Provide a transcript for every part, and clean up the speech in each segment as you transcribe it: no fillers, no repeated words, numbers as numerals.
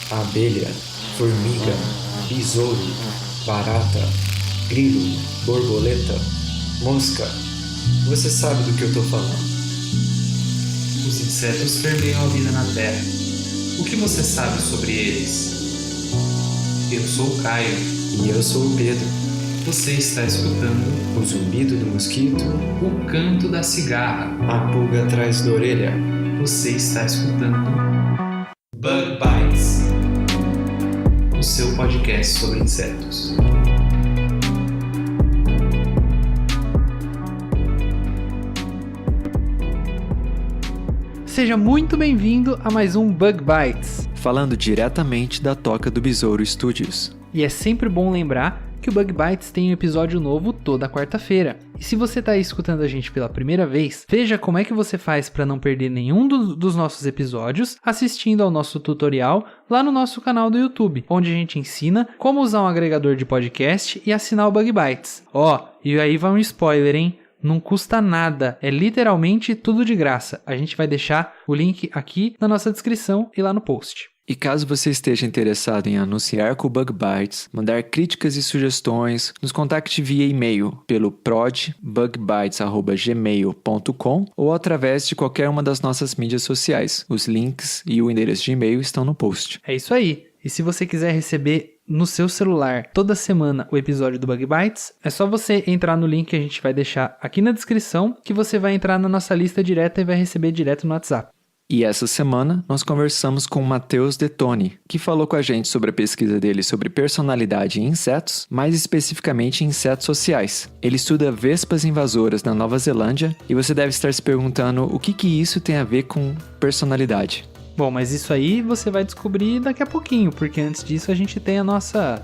abelha, formiga, besouro, barata, grilo, borboleta, mosca. Você sabe do que eu tô falando. Os insetos permeiam a vida na Terra. O que você sabe sobre eles? Eu sou o Caio. E eu sou o Pedro. Você está escutando O zumbido do mosquito, o canto da cigarra. a pulga atrás da orelha. Você está escutando Bug Bites, o seu podcast sobre insetos. Seja muito bem-vindo a mais um Bug Bites. Falando diretamente da Toca do Besouro Studios. E é sempre bom lembrar que o Bug Bites tem um episódio novo toda quarta-feira. E se você está aí escutando a gente pela primeira vez, veja como é que você faz para não perder nenhum dos nossos episódios assistindo ao nosso tutorial lá no nosso canal do YouTube, onde a gente ensina como usar um agregador de podcast e assinar o Bug Bites. E aí vai um spoiler, hein? Não custa nada, é literalmente tudo de graça. A gente vai deixar o link aqui na nossa descrição e lá no post. E caso você esteja interessado em anunciar com o Bug Bites, mandar críticas e sugestões, nos contacte via e-mail pelo prodbugbites@gmail.com ou através de qualquer uma das nossas mídias sociais. Os links e o endereço de e-mail estão no post. É isso aí. E se você quiser receber no seu celular toda semana o episódio do Bug Bites, é só você entrar no link que a gente vai deixar aqui na descrição, que você vai entrar na nossa lista direta e vai receber direto no WhatsApp. E essa semana nós conversamos com o Matheus Detoni, que falou com a gente sobre a pesquisa dele sobre personalidade em insetos, mais especificamente em insetos sociais. Ele estuda vespas invasoras na Nova Zelândia e você deve estar se perguntando o que isso tem a ver com personalidade. Bom, mas isso aí você vai descobrir daqui a pouquinho, porque antes disso a gente tem a nossa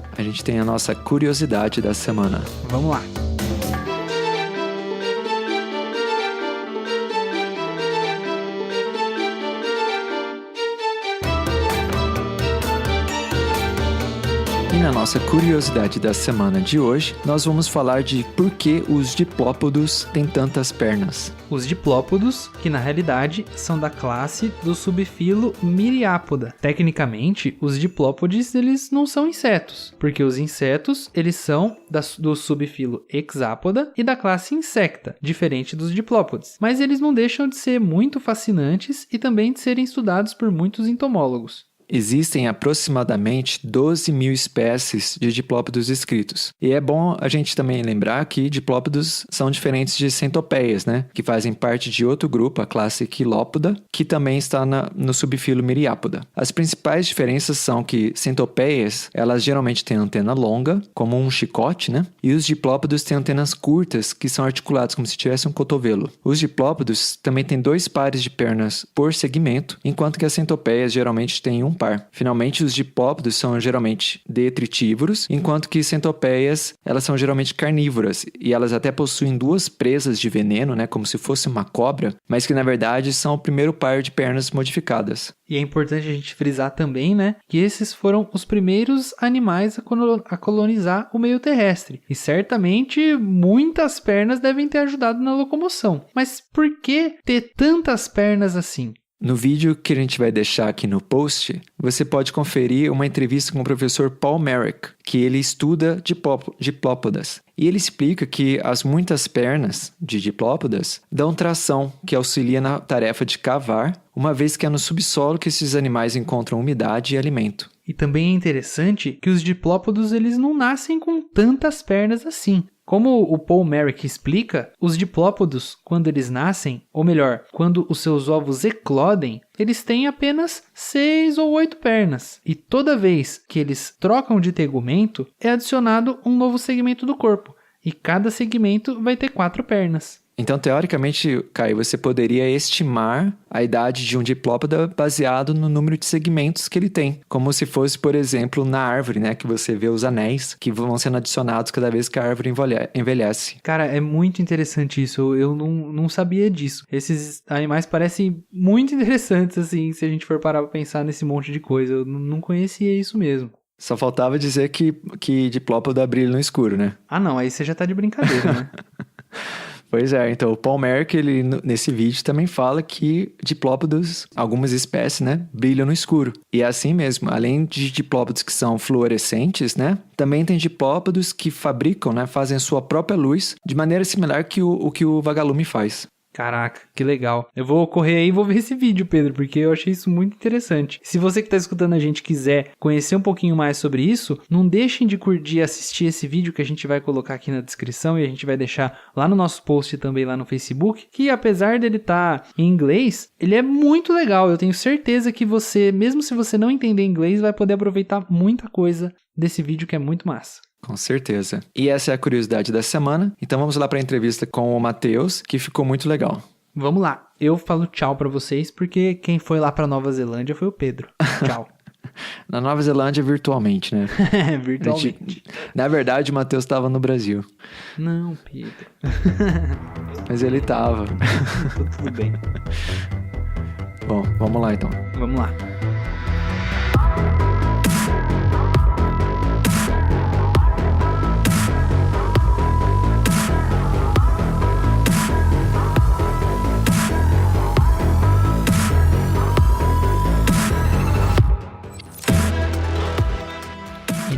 curiosidade da semana. Vamos lá. E na nossa curiosidade da semana de hoje, nós vamos falar de por que os diplópodos têm tantas pernas. Os diplópodos, que na realidade são da classe do subfilo Myriapoda. Tecnicamente, os diplópodes eles não são insetos, porque os insetos eles são do subfilo Hexapoda e da classe Insecta, diferente dos diplópodes. Mas eles não deixam de ser muito fascinantes e também de serem estudados por muitos entomólogos. Existem aproximadamente 12 mil espécies de diplópodos descritos. E é bom a gente também lembrar que diplópodos são diferentes de centopeias, né? Que fazem parte de outro grupo, a classe Quilópoda, que também está no subfilo Myriapoda. As principais diferenças são que centopeias, elas geralmente têm antena longa, como um chicote, né? E os diplópodos têm antenas curtas, que são articuladas como se tivesse um cotovelo. Os diplópodos também têm 2 pares de pernas por segmento, enquanto que as centopeias geralmente têm um par. Finalmente, os diplópodos são geralmente detritívoros, enquanto que centopeias, elas são geralmente carnívoras, e elas até possuem 2 presas de veneno, né, como se fosse uma cobra, mas que na verdade são o primeiro par de pernas modificadas. E é importante a gente frisar também, né, que esses foram os primeiros animais a colonizar o meio terrestre. E certamente muitas pernas devem ter ajudado na locomoção. Mas por que ter tantas pernas assim? No vídeo que a gente vai deixar aqui no post, você pode conferir uma entrevista com o professor Paul Merrick, que ele estuda diplópodas. E ele explica que as muitas pernas de diplópodas dão tração, que auxilia na tarefa de cavar, uma vez que é no subsolo que esses animais encontram umidade e alimento. E também é interessante que os diplópodos eles não nascem com tantas pernas assim. Como o Paul Merrick explica, os diplópodos, quando eles nascem, ou melhor, quando os seus ovos eclodem, eles têm apenas 6 ou 8 pernas. E toda vez que eles trocam de tegumento, é adicionado um novo segmento do corpo. E cada segmento vai ter 4 pernas. Então, teoricamente, Caio, você poderia estimar a idade de um diplópoda baseado no número de segmentos que ele tem. Como se fosse, por exemplo, na árvore, né? Que você vê os anéis que vão sendo adicionados cada vez que a árvore envelhece. Cara, é muito interessante isso. Eu não sabia disso. Esses animais parecem muito interessantes, assim, se a gente for parar pra pensar nesse monte de coisa. Eu não conhecia isso mesmo. Só faltava dizer que diplópoda brilha no escuro, né? Ah, não. Aí você já tá de brincadeira, né? Pois é, então o Paul Merck, ele nesse vídeo também fala que diplópodos, algumas espécies, né, brilham no escuro. E é assim mesmo, além de diplópodos que são fluorescentes, né, também tem diplópodos que fabricam, né, fazem a sua própria luz de maneira similar que o que o vagalume faz. Caraca, que legal. Eu vou correr aí e vou ver esse vídeo, Pedro, porque eu achei isso muito interessante. Se você que está escutando a gente quiser conhecer um pouquinho mais sobre isso, não deixem de curtir e assistir esse vídeo que a gente vai colocar aqui na descrição e a gente vai deixar lá no nosso post também lá no Facebook, que apesar dele estar em inglês, ele é muito legal. Eu tenho certeza que você, mesmo se você não entender inglês, vai poder aproveitar muita coisa desse vídeo que é muito massa. Com certeza. E essa é a curiosidade da semana. Então vamos lá para a entrevista com o Matheus, que ficou muito legal. Vamos lá. Eu falo tchau para vocês, porque quem foi lá para Nova Zelândia foi o Pedro. Tchau. Na Nova Zelândia, virtualmente, né? Virtualmente. Na verdade, o Matheus estava no Brasil. Não, Pedro. Mas ele estava. Tudo bem. Bom, vamos lá então. Vamos lá.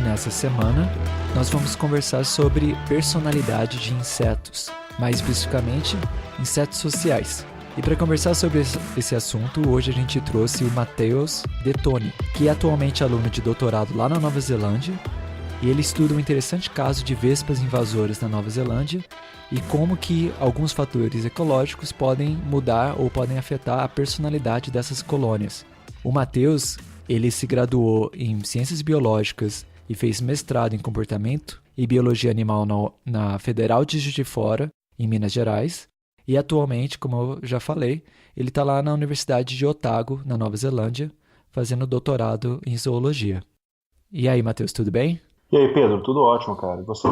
Nessa semana, nós vamos conversar sobre personalidade de insetos, mais especificamente, insetos sociais. E para conversar sobre esse assunto, hoje a gente trouxe o Matheus Detoni, que é atualmente aluno de doutorado lá na Nova Zelândia, e ele estuda um interessante caso de vespas invasoras na Nova Zelândia e como que alguns fatores ecológicos podem mudar ou podem afetar a personalidade dessas colônias. O Matheus, ele se graduou em Ciências Biológicas e fez mestrado em Comportamento e Biologia Animal na Federal de Juiz de Fora, em Minas Gerais. E atualmente, como eu já falei, ele está lá na Universidade de Otago, na Nova Zelândia, fazendo doutorado em Zoologia. E aí, Matheus, tudo bem? E aí, Pedro, tudo ótimo, cara. E você?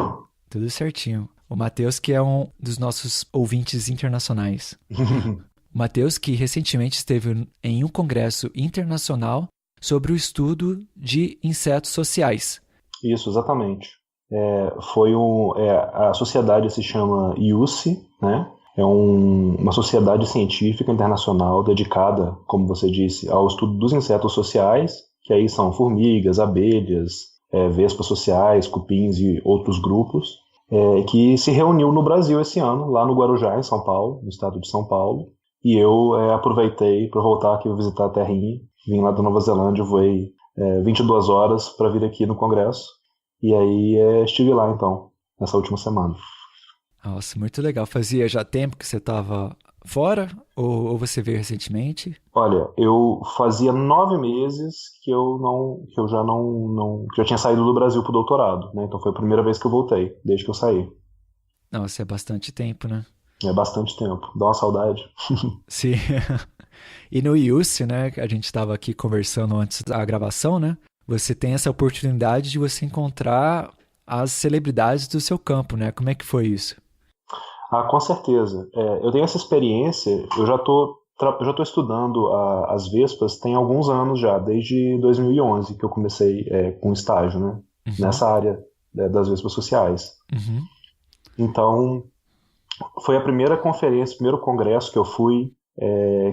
Tudo certinho. O Matheus, que é um dos nossos ouvintes internacionais. O Matheus, que recentemente esteve em um congresso internacional sobre o estudo de insetos sociais. Isso, exatamente. A sociedade se chama IUCI, né? É uma sociedade científica internacional dedicada, como você disse, ao estudo dos insetos sociais, que aí são formigas, abelhas, vespas sociais, cupins e outros grupos, que se reuniu no Brasil esse ano, lá no Guarujá, em São Paulo, no estado de São Paulo. E eu aproveitei para voltar aqui visitar a terrinha. Vim lá da Nova Zelândia, voei 22 horas para vir aqui no congresso. E aí estive lá, então, nessa última semana. Nossa, muito legal. Fazia já tempo que você estava fora? Ou você veio recentemente? Olha, eu fazia 9 meses que eu já tinha saído do Brasil para o doutorado, né? Então foi a primeira vez que eu voltei, desde que eu saí. Nossa, é bastante tempo, né? É bastante tempo. Dá uma saudade. Sim. E no IUCI, né, a gente estava aqui conversando antes da gravação, né? Você tem essa oportunidade de você encontrar as celebridades do seu campo, né? Como é que foi isso? Com certeza. Eu tenho essa experiência, eu já estou estudando as vespas tem alguns anos já, desde 2011 que eu comecei com estágio, né? Uhum. Nessa área das vespas sociais. Uhum. Então, foi a primeira conferência, o primeiro congresso que eu fui,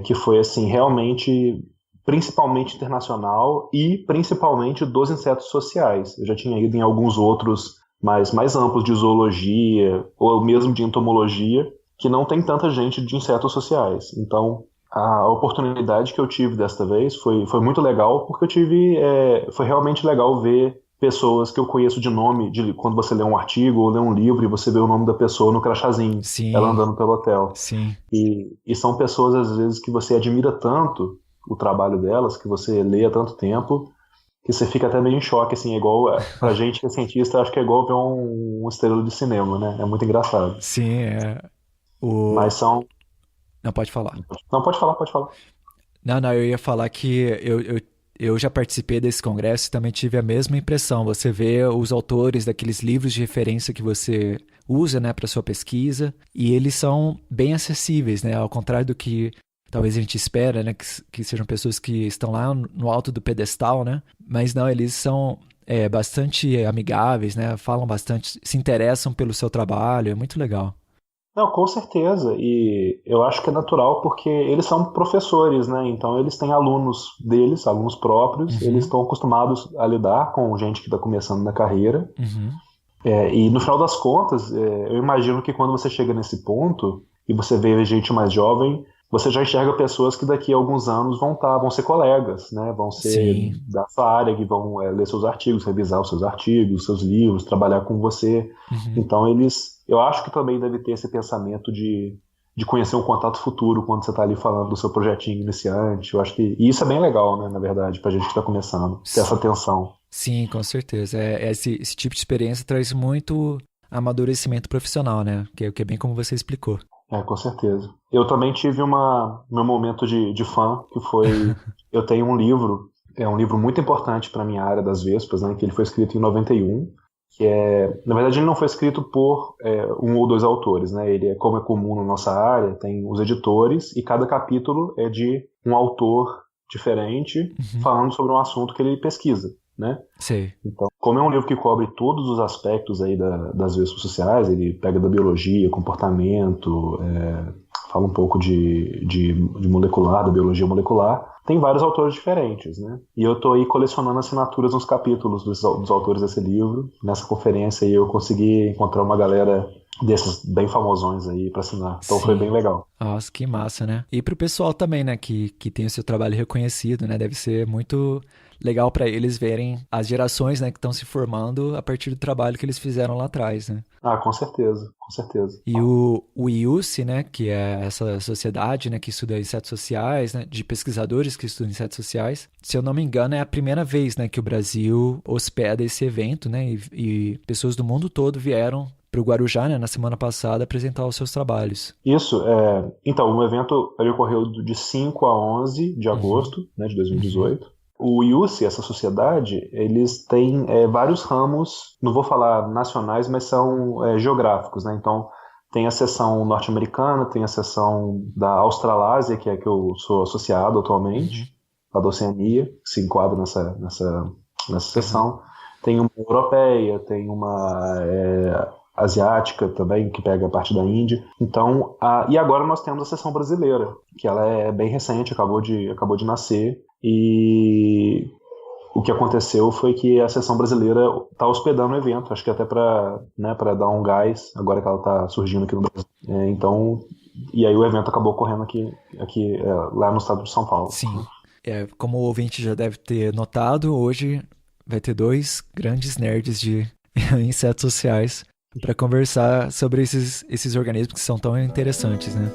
que foi assim, realmente, principalmente internacional e principalmente dos insetos sociais. Eu já tinha ido em alguns outros mais amplos de zoologia ou mesmo de entomologia, que não tem tanta gente de insetos sociais. Então, a oportunidade que eu tive desta vez foi muito legal, porque foi realmente legal ver pessoas que eu conheço de nome, quando você lê um artigo ou lê um livro e você vê o nome da pessoa no crachazinho, Sim. Ela andando pelo hotel. Sim. E são pessoas, às vezes, que você admira tanto o trabalho delas, que você lê há tanto tempo, que você fica até meio em choque, assim, pra gente que é cientista, acho que é igual ver um estrela de cinema, né? É muito engraçado. Sim, Mas são... Não, pode falar. Não, pode falar. Não, eu ia falar que eu já participei desse congresso e também tive a mesma impressão. Você vê os autores daqueles livros de referência que você usa, né, para sua pesquisa, e eles são bem acessíveis, né? Ao contrário do que talvez a gente espera, né, que sejam pessoas que estão lá no alto do pedestal, né? Mas não, eles são bastante amigáveis, né? Falam bastante, se interessam pelo seu trabalho, é muito legal. Não, com certeza. E eu acho que é natural porque eles são professores, né? Então eles têm alunos deles, alunos próprios, eles estão acostumados a lidar com gente que está começando na carreira. E no final das contas, eu imagino que quando você chega nesse ponto e você vê gente mais jovem, você já enxerga pessoas que daqui a alguns anos vão ser colegas, né? Vão ser Sim. da sua área, que vão ler seus artigos, revisar os seus artigos, seus livros, trabalhar com você. Então eu acho que também deve ter esse pensamento de conhecer um contato futuro quando você está ali falando do seu projetinho iniciante. Eu acho que e isso é bem legal, né? Na verdade, pra gente que está começando, ter essa atenção. Sim, com certeza. Esse tipo de experiência traz muito amadurecimento profissional, né? Que é bem como você explicou. Com certeza. Eu também tive meu momento de fã, que foi... Eu tenho um livro, é um livro muito importante para a minha área das Vespas, né, que ele foi escrito em 91, na verdade ele não foi escrito por um ou dois autores, né, como é comum na nossa área, tem os editores, e cada capítulo é de um autor diferente, falando sobre um assunto que ele pesquisa, né? Sei. Então, como é um livro que cobre todos os aspectos aí das vespas sociais, ele pega da biologia, comportamento, fala um pouco de molecular, da biologia molecular, tem vários autores diferentes, né? E eu tô aí colecionando assinaturas nos capítulos dos autores desse livro. Nessa conferência aí eu consegui encontrar uma galera desses bem famosões aí pra assinar. Então foi bem legal. Nossa, que massa, né? E pro pessoal também, né, que tem o seu trabalho reconhecido, né? Deve ser muito legal para eles verem as gerações, né, que estão se formando a partir do trabalho que eles fizeram lá atrás, né? Ah, com certeza, com certeza. E o IUCN, né, que é essa sociedade, né, que estuda insetos sociais, né, de pesquisadores que estudam insetos sociais, se eu não me engano, é a primeira vez, né, que o Brasil hospeda esse evento, né, e pessoas do mundo todo vieram para o Guarujá, né, na semana passada, apresentar os seus trabalhos. Isso, então, o evento ele ocorreu de 5 a 11 de agosto, né, de 2018. O IUCN, essa sociedade, eles têm vários ramos, não vou falar nacionais, mas são geográficos, né? Então, tem a seção norte-americana, tem a seção da Australásia, que é que eu sou associado atualmente, a da Oceania, que se enquadra nessa seção. Tem uma europeia, tem uma asiática também, que pega a parte da Índia. Então, e agora nós temos a seção brasileira, que ela é bem recente, acabou de nascer. E o que aconteceu foi que a seção brasileira está hospedando o evento, acho que até para dar um gás, agora que ela está surgindo aqui no Brasil. Então, e aí o evento acabou ocorrendo aqui lá no estado de São Paulo. Sim, como o ouvinte já deve ter notado, hoje vai ter dois grandes nerds de insetos sociais para conversar sobre esses organismos que são tão interessantes, né?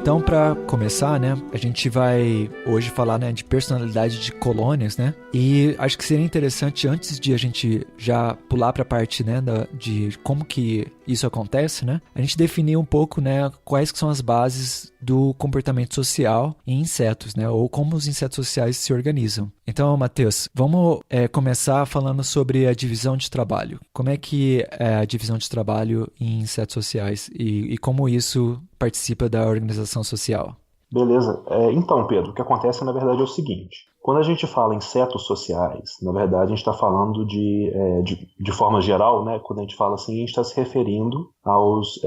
Então, para começar, né, a gente vai hoje falar, né, de personalidade de colônias, né? E acho que seria interessante, antes de a gente já pular para a parte, né, de como que isso acontece, né, a gente definir um pouco, né, quais que são as bases do comportamento social em insetos, né, ou como os insetos sociais se organizam. Então, Matheus, vamos começar falando sobre a divisão de trabalho. Como é que é a divisão de trabalho em insetos sociais e como isso participa da organização social? Beleza. Então, Pedro, o que acontece na verdade é o seguinte. Quando a gente fala em insetos sociais, na verdade a gente está falando de forma geral, né? Quando a gente fala assim, a gente está se referindo aos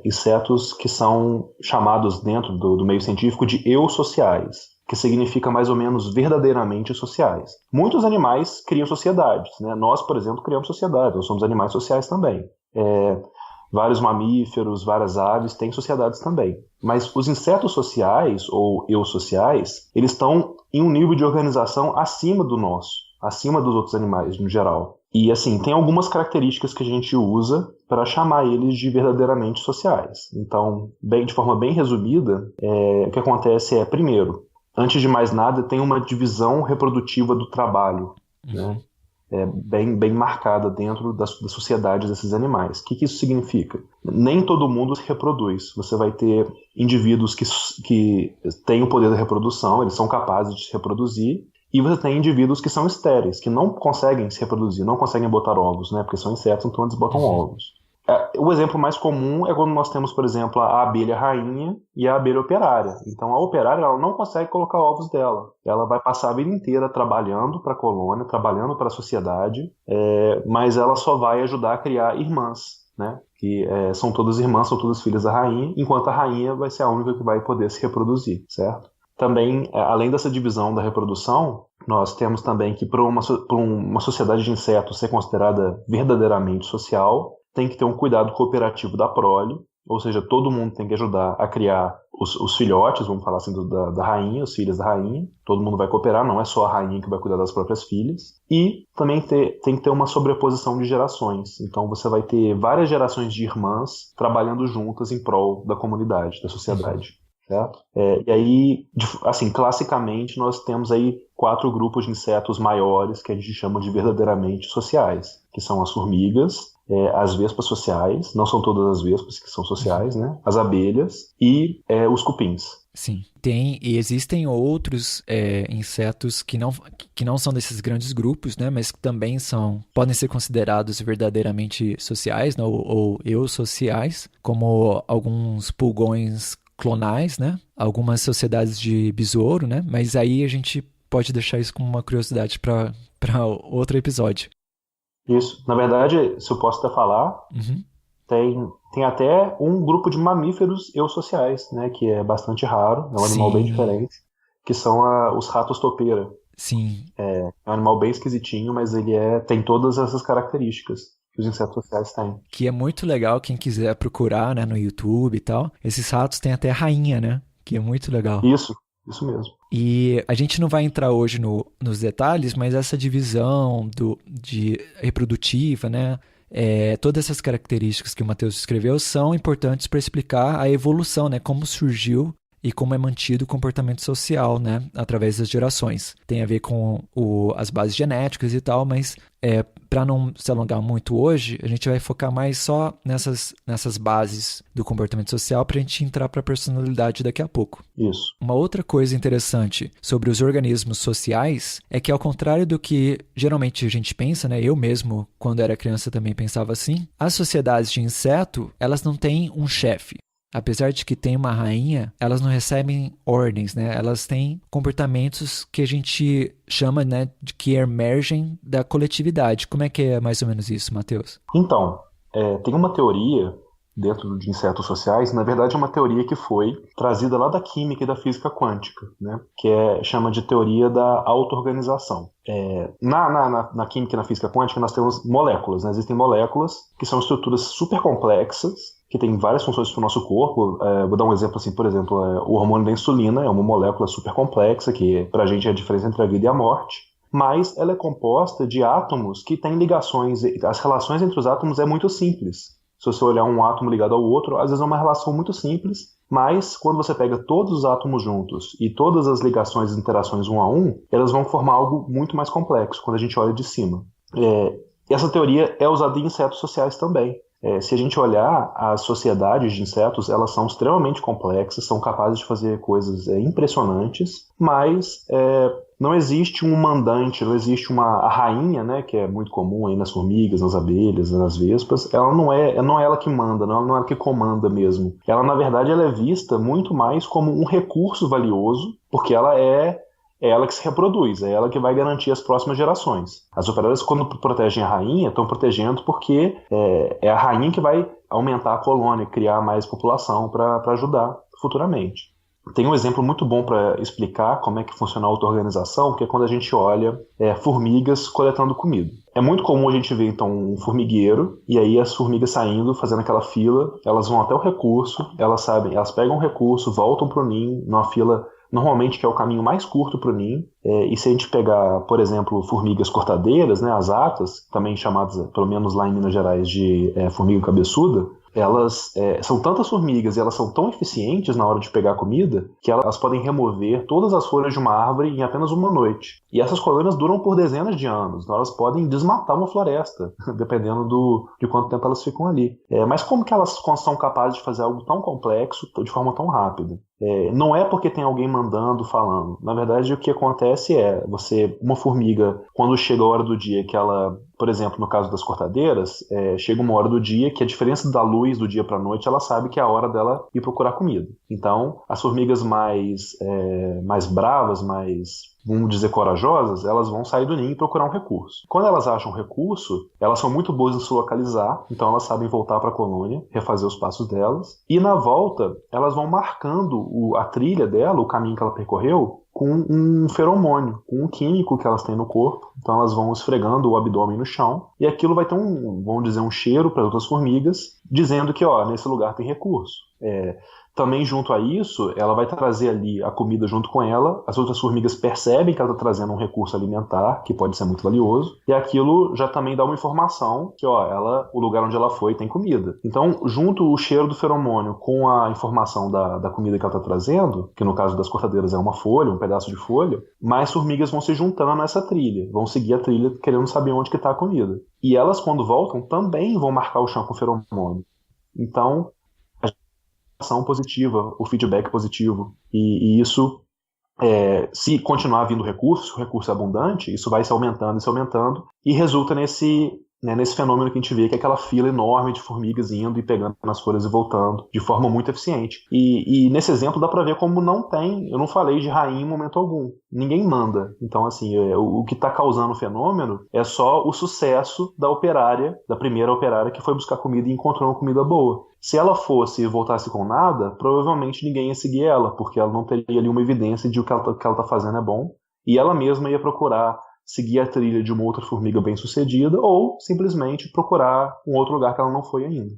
insetos que são chamados dentro do meio científico de eusociais, que significa mais ou menos verdadeiramente sociais. Muitos animais criam sociedades, né? Nós, por exemplo, criamos sociedades, nós somos animais sociais também. Vários mamíferos, várias aves têm sociedades também. Mas os insetos sociais, ou eusociais, eles estão em um nível de organização acima do nosso, acima dos outros animais, no geral. E, assim, tem algumas características que a gente usa para chamar eles de verdadeiramente sociais. Então, de forma bem resumida, o que acontece primeiro, antes de mais nada, tem uma divisão reprodutiva do trabalho, né? Bem marcada dentro das sociedades desses animais. O que isso significa? Nem todo mundo se reproduz. Você vai ter indivíduos que têm o poder da reprodução, eles são capazes de se reproduzir, e você tem indivíduos que são estéreis, que não conseguem se reproduzir, não conseguem botar ovos, né? Porque são insetos, então eles botam ovos. O exemplo mais comum é quando nós temos, por exemplo, a abelha rainha e a abelha operária. Então, a operária ela não consegue colocar ovos dela. Ela vai passar a vida inteira trabalhando para a colônia, trabalhando para a sociedade, mas ela só vai ajudar a criar irmãs, né? Que são todas irmãs, são todas filhas da rainha, enquanto a rainha vai ser a única que vai poder se reproduzir, certo? Também, além dessa divisão da reprodução, nós temos também que para uma sociedade de insetos ser considerada verdadeiramente social, tem que ter um cuidado cooperativo da prole, ou seja, todo mundo tem que ajudar a criar os filhotes, vamos falar assim, da rainha, os filhos da rainha. Todo mundo vai cooperar, não é só a rainha que vai cuidar das próprias filhas. E também tem que ter uma sobreposição de gerações. Então você vai ter várias gerações de irmãs trabalhando juntas em prol da comunidade, da sociedade. Certo? E aí, assim, classicamente, nós temos aí 4 grupos de insetos maiores que a gente chama de verdadeiramente sociais, que são as formigas, as vespas sociais, não são todas as vespas que são sociais, né? As abelhas e os cupins. Sim, e existem outros insetos que não são desses grandes grupos, né? Mas que também podem ser considerados verdadeiramente sociais, né? ou eusociais, como alguns pulgões clonais, né? Algumas sociedades de besouro, né? Mas aí a gente pode deixar isso como uma curiosidade para outro episódio. Isso. Na verdade, se eu posso até falar, tem até um grupo de mamíferos eusociais, né? Que é bastante raro, é um animal bem diferente, que são os ratos topeira. Sim. É um animal bem esquisitinho, mas ele tem todas essas características que os insetos sociais têm. Que é muito legal, quem quiser procurar, né, no YouTube e tal. Esses ratos têm até rainha, né? Que é muito legal. Isso mesmo. E a gente não vai entrar hoje nos detalhes, mas essa divisão de reprodutiva, né? Todas essas características que o Matheus escreveu são importantes para explicar a evolução, né? Como surgiu e como é mantido o comportamento social, né, através das gerações. Tem a ver com as bases genéticas e tal, mas para não se alongar muito hoje, a gente vai focar mais só nessas bases do comportamento social para a gente entrar para a personalidade daqui a pouco. Isso. Uma outra coisa interessante sobre os organismos sociais é que, ao contrário do que geralmente a gente pensa, né, eu mesmo, quando era criança, também pensava assim, as sociedades de inseto, elas não têm um chefe. Apesar de que tem uma rainha, elas não recebem ordens, né? Elas têm comportamentos que a gente chama, né, de que emergem da coletividade. Como é que é mais ou menos isso, Matheus? Então, tem uma teoria dentro de insetos sociais, na verdade é uma teoria que foi trazida lá da química e da física quântica, né? Que chama de teoria da auto-organização. Na química e na física quântica nós temos moléculas, né? Existem moléculas que são estruturas super complexas, que tem várias funções para o nosso corpo. Vou dar um exemplo assim, por exemplo, o hormônio da insulina é uma molécula super complexa, que para a gente é a diferença entre a vida e a morte, mas ela é composta de átomos que têm ligações, as relações entre os átomos é muito simples. Se você olhar um átomo ligado ao outro, às vezes é uma relação muito simples, mas quando você pega todos os átomos juntos e todas as ligações e interações um a um, elas vão formar algo muito mais complexo quando a gente olha de cima. Essa teoria é usada em insetos sociais também. Se a gente olhar, as sociedades de insetos, elas são extremamente complexas, são capazes de fazer coisas impressionantes, mas não existe um mandante, não existe a rainha, né, que é muito comum aí nas formigas, nas abelhas, nas vespas. Ela não é ela que manda, não é ela que comanda mesmo. Ela, na verdade, ela é vista muito mais como um recurso valioso, porque ela é ela que se reproduz, é ela que vai garantir as próximas gerações. As operárias, quando protegem a rainha, estão protegendo porque é a rainha que vai aumentar a colônia, criar mais população para ajudar futuramente. Tem um exemplo muito bom para explicar como é que funciona a auto-organização, que é quando a gente olha formigas coletando comida. É muito comum a gente ver, então, um formigueiro, e aí as formigas saindo, fazendo aquela fila, elas vão até o recurso, elas pegam o recurso, voltam para o ninho, numa fila normalmente que é o caminho mais curto para o ninho, e se a gente pegar, por exemplo, formigas cortadeiras, né, as atas, também chamadas, pelo menos lá em Minas Gerais, de formiga cabeçuda, elas são tantas formigas e elas são tão eficientes na hora de pegar comida que elas podem remover todas as folhas de uma árvore em apenas uma noite. E essas colônias duram por dezenas de anos, então elas podem desmatar uma floresta, dependendo de quanto tempo elas ficam ali. Mas como que elas são capazes de fazer algo tão complexo de forma tão rápida? Não é porque tem alguém mandando, falando. Na verdade, o que acontece é, uma formiga, quando chega a hora do dia que ela, por exemplo, no caso das cortadeiras, chega uma hora do dia que a diferença da luz do dia para a noite, ela sabe que é a hora dela ir procurar comida. Então, as formigas mais bravas, vamos dizer, corajosas, elas vão sair do ninho e procurar um recurso. Quando elas acham um recurso, elas são muito boas em se localizar, então elas sabem voltar para a colônia, refazer os passos delas, e na volta, elas vão marcando a trilha dela, o caminho que ela percorreu, com um feromônio, com um químico que elas têm no corpo. Então elas vão esfregando o abdômen no chão, e aquilo vai ter vamos dizer, um cheiro para outras formigas, dizendo que, nesse lugar tem recurso. Também junto a isso, ela vai trazer ali a comida junto com ela, as outras formigas percebem que ela está trazendo um recurso alimentar, que pode ser muito valioso, e aquilo já também dá uma informação que, o lugar onde ela foi tem comida. Então, junto o cheiro do feromônio com a informação da comida que ela está trazendo, que no caso das cortadeiras é uma folha, um pedaço de folha, mais formigas vão se juntando nessa trilha, vão seguir a trilha querendo saber onde que está a comida. E elas, quando voltam, também vão marcar o chão com feromônio. Então, ação positiva, o feedback positivo, e isso, se continuar vindo recurso, o recurso é abundante, isso vai se aumentando, e resulta nesse fenômeno que a gente vê, que é aquela fila enorme de formigas indo e pegando nas folhas e voltando, de forma muito eficiente. E nesse exemplo dá para ver como eu não falei de rainha em momento algum, ninguém manda. Então, assim, o que está causando o fenômeno é só o sucesso da primeira operária que foi buscar comida e encontrou uma comida boa. Se ela fosse e voltasse com nada, provavelmente ninguém ia seguir ela, porque ela não teria ali uma evidência de que ela está fazendo é bom, e ela mesma ia procurar seguir a trilha de uma outra formiga bem-sucedida, ou simplesmente procurar um outro lugar que ela não foi ainda.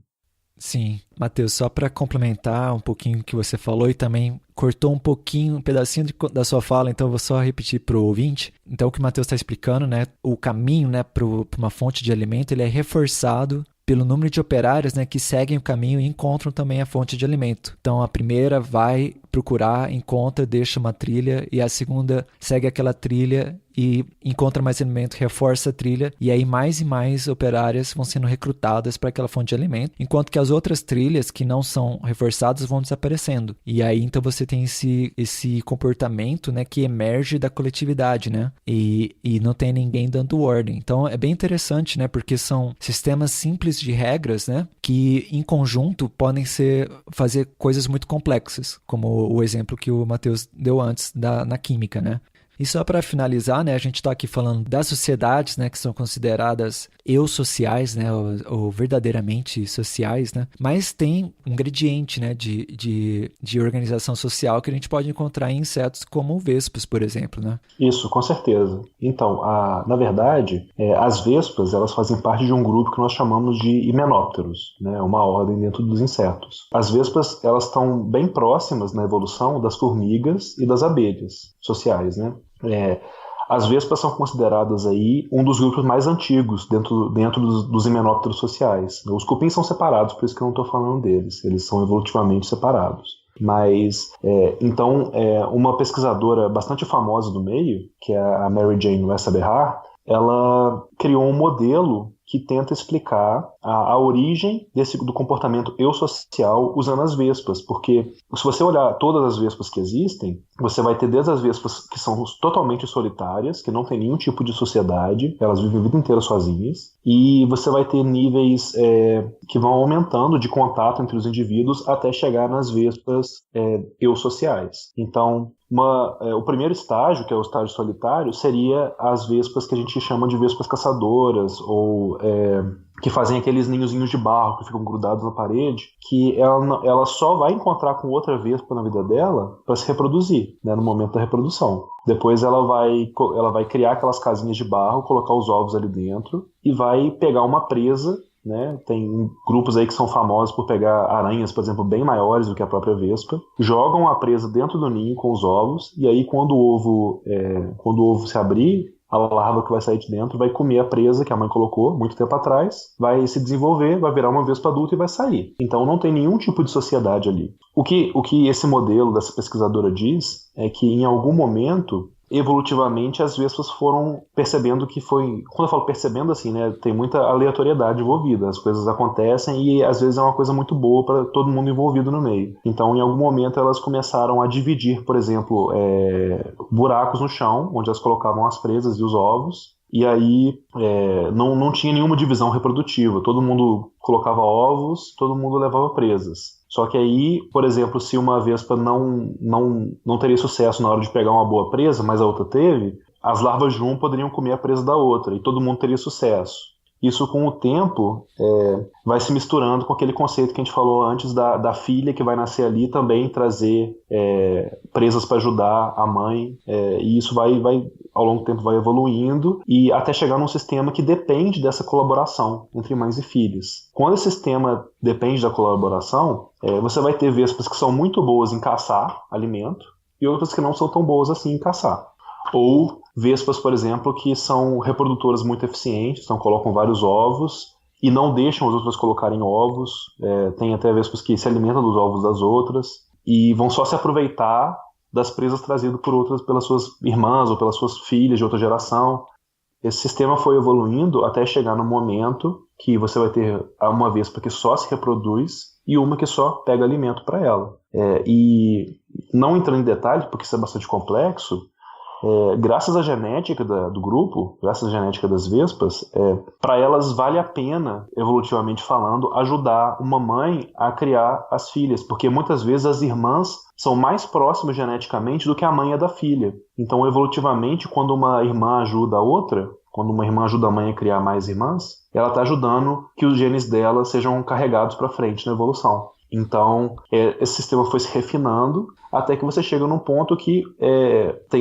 Sim, Matheus, só para complementar um pouquinho o que você falou e também cortou um pouquinho, um pedacinho da sua fala, então eu vou só repetir para o ouvinte. Então o que o Matheus está explicando, né, o caminho, né, para uma fonte de alimento, ele é reforçado pelo número de operários, né, que seguem o caminho e encontram também a fonte de alimento. Então a primeira vai procurar, encontra, deixa uma trilha, e a segunda segue aquela trilha e encontra mais alimento, reforça a trilha, e aí mais e mais operárias vão sendo recrutadas para aquela fonte de alimento, enquanto que as outras trilhas que não são reforçadas vão desaparecendo. E aí então você tem esse comportamento, né, que emerge da coletividade, né, e não tem ninguém dando ordem. Então é bem interessante, né, porque são sistemas simples de regras, né, que em conjunto podem fazer coisas muito complexas, como o exemplo que o Matheus deu antes na química, né. E só para finalizar, né, a gente está aqui falando das sociedades, né, que são consideradas eusociais, né, ou verdadeiramente sociais, né, mas tem um gradiente, né, de organização social que a gente pode encontrar em insetos como vespas, por exemplo, né? Isso, com certeza. Então, na verdade, as vespas, elas fazem parte de um grupo que nós chamamos de himenópteros, né, uma ordem dentro dos insetos. As vespas, elas estão bem próximas na evolução das formigas e das abelhas sociais, né? As vespas são consideradas aí um dos grupos mais antigos dentro dos himenópteros sociais. Os cupins são separados, por isso que eu não estou falando deles. Eles são evolutivamente separados. Mas, então, uma pesquisadora bastante famosa do meio, que é a Mary Jane Weissaberhar, ela criou um modelo que tenta explicar a origem do comportamento eusocial usando as vespas, porque se você olhar todas as vespas que existem, você vai ter desde as vespas que são totalmente solitárias, que não tem nenhum tipo de sociedade, elas vivem a vida inteira sozinhas, e você vai ter níveis que vão aumentando de contato entre os indivíduos até chegar nas vespas eusociais. Então, o primeiro estágio, que é o estágio solitário, seria as vespas que a gente chama de vespas caçadoras, ou que fazem aqueles ninhozinhos de barro que ficam grudados na parede, que ela só vai encontrar com outra vespa na vida dela para se reproduzir, né, no momento da reprodução. Depois ela vai criar aquelas casinhas de barro, colocar os ovos ali dentro e vai pegar uma presa, né? Tem grupos aí que são famosos por pegar aranhas, por exemplo, bem maiores do que a própria vespa, jogam a presa dentro do ninho com os ovos, e aí quando o ovo se abrir, a larva que vai sair de dentro vai comer a presa que a mãe colocou muito tempo atrás, vai se desenvolver, vai virar uma vespa adulta e vai sair. Então não tem nenhum tipo de sociedade ali. O que esse modelo dessa pesquisadora diz é que em algum momento evolutivamente as vespas foram percebendo que foi... Quando eu falo percebendo assim, né, tem muita aleatoriedade envolvida, as coisas acontecem e às vezes é uma coisa muito boa para todo mundo envolvido no meio. Então, em algum momento, elas começaram a dividir, por exemplo, buracos no chão, onde elas colocavam as presas e os ovos, e aí não tinha nenhuma divisão reprodutiva, todo mundo colocava ovos, todo mundo levava presas. Só que aí, por exemplo, se uma vespa não teria sucesso na hora de pegar uma boa presa, mas a outra teve, as larvas de um poderiam comer a presa da outra e todo mundo teria sucesso. Isso, com o tempo, vai se misturando com aquele conceito que a gente falou antes da filha que vai nascer ali também trazer presas para ajudar a mãe, e isso vai, ao longo do tempo, vai evoluindo e até chegar num sistema que depende dessa colaboração entre mães e filhas. Quando esse sistema depende da colaboração, você vai ter vespas que são muito boas em caçar alimento e outras que não são tão boas assim em caçar. Ou vespas, por exemplo, que são reprodutoras muito eficientes, então colocam vários ovos e não deixam as outras colocarem ovos. Tem até vespas que se alimentam dos ovos das outras e vão só se aproveitar das presas trazidas por outras, pelas suas irmãs ou pelas suas filhas de outra geração. Esse sistema foi evoluindo até chegar no momento que você vai ter uma vespa que só se reproduz e uma que só pega alimento para ela. E não entrando em detalhe, porque isso é bastante complexo, graças à genética do grupo, graças à genética das vespas, para elas vale a pena, evolutivamente falando, ajudar uma mãe a criar as filhas, porque muitas vezes as irmãs são mais próximas geneticamente do que a mãe é da filha. Então, evolutivamente, quando uma irmã ajuda a outra, quando uma irmã ajuda a mãe a criar mais irmãs, ela está ajudando que os genes dela sejam carregados para frente na evolução. Então, esse sistema foi se refinando até que você chega num ponto que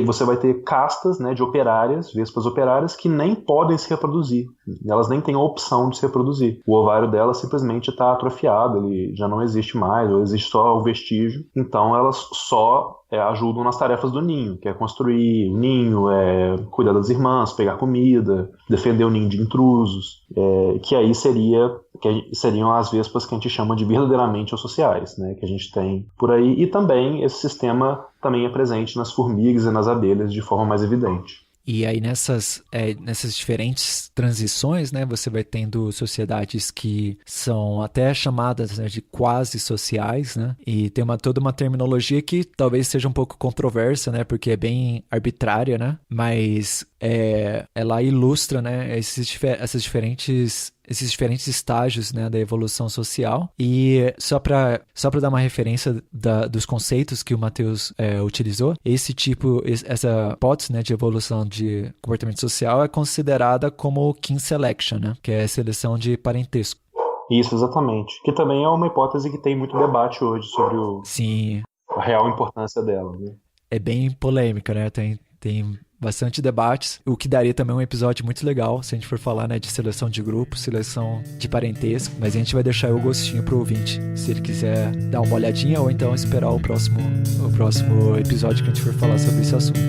você vai ter castas, né, de operárias, vespas operárias, que nem podem se reproduzir. Elas nem têm a opção de se reproduzir. O ovário dela simplesmente está atrofiado, ele já não existe mais, ou existe só o vestígio. Então, elas só ajudam nas tarefas do ninho, que é construir ninho, cuidar das irmãs, pegar comida, defender o ninho de intrusos, que aí seriam as vespas que a gente chama de verdadeiramente sociais, né, que a gente tem por aí. E também esse sistema também é presente nas formigas e nas abelhas de forma mais evidente. E aí nessas diferentes transições, né, você vai tendo sociedades que são até chamadas, né, de quase sociais, né, e tem toda uma terminologia que talvez seja um pouco controversa, né, porque é bem arbitrária, né, mas ela ilustra, né, esses diferentes estágios, né, da evolução social. E só para dar uma referência dos conceitos que o Matheus utilizou, essa hipótese, né, de evolução de comportamento social é considerada como kin selection, né, que é a seleção de parentesco. Isso, exatamente. Que também é uma hipótese que tem muito debate hoje sobre Sim. a real importância dela, né? É bem polêmica, né? Tem bastante debates, o que daria também um episódio muito legal se a gente for falar, né, de seleção de grupo, seleção de parentesco, mas a gente vai deixar o gostinho pro ouvinte, se ele quiser dar uma olhadinha ou então esperar o próximo episódio que a gente for falar sobre esse assunto.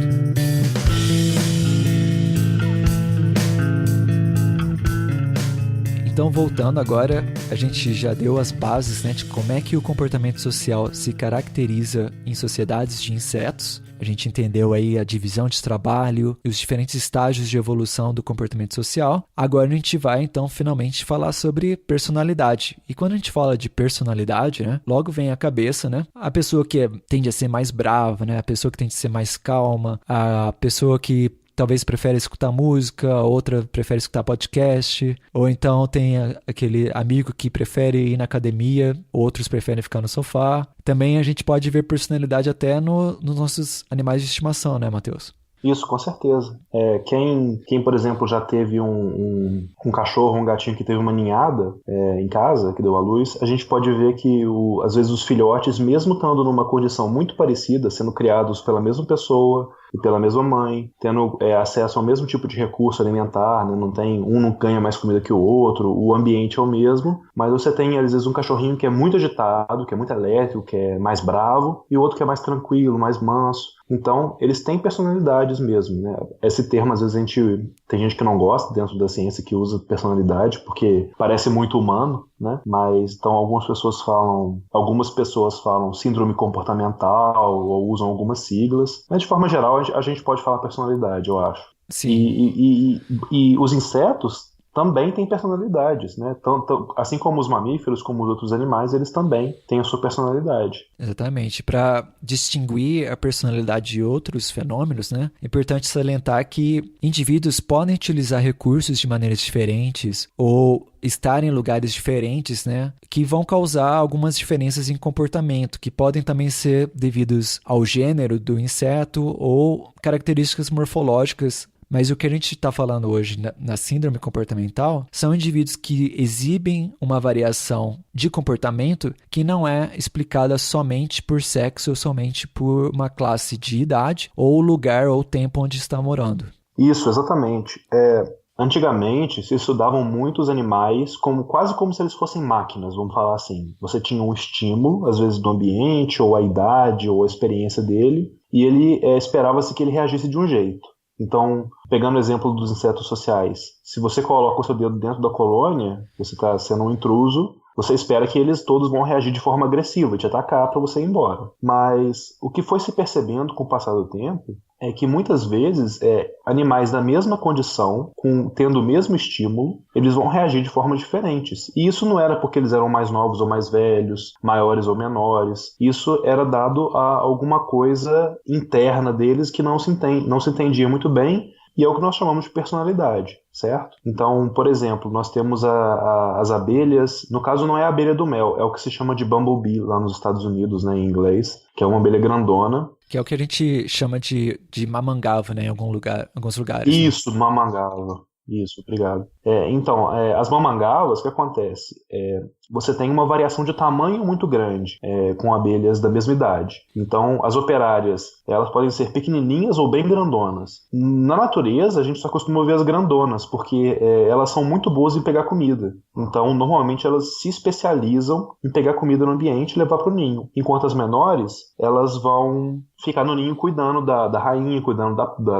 Então, voltando agora, a gente já deu as bases, né, de como é que o comportamento social se caracteriza em sociedades de insetos. A gente entendeu aí a divisão de trabalho e os diferentes estágios de evolução do comportamento social. Agora a gente vai, então, finalmente falar sobre personalidade. E quando a gente fala de personalidade, né, logo vem à cabeça, né, a pessoa que tende a ser mais brava, né, a pessoa que tende a ser mais calma, a pessoa que talvez prefere escutar música, outra prefere escutar podcast, ou então tem aquele amigo que prefere ir na academia, outros preferem ficar no sofá. Também a gente pode ver personalidade até nos nossos animais de estimação, né, Matheus? Isso, com certeza. Quem, por exemplo, já teve um cachorro, um gatinho que teve uma ninhada em casa, que deu à luz, a gente pode ver que, às vezes, os filhotes, mesmo estando numa condição muito parecida, sendo criados pela mesma pessoa e pela mesma mãe, tendo acesso ao mesmo tipo de recurso alimentar, né? Um não ganha mais comida que o outro, o ambiente é o mesmo, mas você tem, às vezes, um cachorrinho que é muito agitado, que é muito elétrico, que é mais bravo, e o outro que é mais tranquilo, mais manso. Então, eles têm personalidades mesmo, né? Esse termo, às vezes, tem gente que não gosta dentro da ciência que usa personalidade, porque parece muito humano, né? Mas, então, algumas pessoas falam síndrome comportamental ou usam algumas siglas. Mas, de forma geral, a gente pode falar personalidade, eu acho. Sim. E os insetos também têm personalidades, né? Assim como os mamíferos, como os outros animais, eles também têm a sua personalidade. Exatamente. Para distinguir a personalidade de outros fenômenos, né, é importante salientar que indivíduos podem utilizar recursos de maneiras diferentes ou estar em lugares diferentes, né, que vão causar algumas diferenças em comportamento, que podem também ser devidos ao gênero do inseto ou características morfológicas. Mas o que a gente está falando hoje na síndrome comportamental são indivíduos que exibem uma variação de comportamento que não é explicada somente por sexo ou somente por uma classe de idade ou lugar ou tempo onde está morando. Isso, exatamente. Antigamente, se estudavam muito os animais quase como se eles fossem máquinas, vamos falar assim. Você tinha um estímulo, às vezes do ambiente, ou a idade, ou a experiência dele, e ele esperava-se que ele reagisse de um jeito. Então, pegando o exemplo dos insetos sociais, se você coloca o seu dedo dentro da colônia, você está sendo um intruso, você espera que eles todos vão reagir de forma agressiva e te atacar para você ir embora. Mas o que foi se percebendo com o passar do tempo é que muitas vezes animais da mesma condição, tendo o mesmo estímulo, eles vão reagir de formas diferentes. E isso não era porque eles eram mais novos ou mais velhos, maiores ou menores. Isso era dado a alguma coisa interna deles que não se entendia muito bem, e é o que nós chamamos de personalidade, certo? Então, por exemplo, nós temos as abelhas, no caso não é a abelha do mel, é o que se chama de bumblebee lá nos Estados Unidos, né, em inglês, que é uma abelha grandona. Que é o que a gente chama de mamangava, né, em alguns lugares. Isso, né? mamangava. Isso, obrigado. Então, as mamangavas, o que acontece? Você tem uma variação de tamanho muito grande com abelhas da mesma idade. Então, as operárias, elas podem ser pequenininhas ou bem grandonas. Na natureza, a gente só costuma ver as grandonas, porque elas são muito boas em pegar comida. Então, normalmente, elas se especializam em pegar comida no ambiente e levar para o ninho. Enquanto as menores, elas vão ficar no ninho cuidando da rainha, cuidando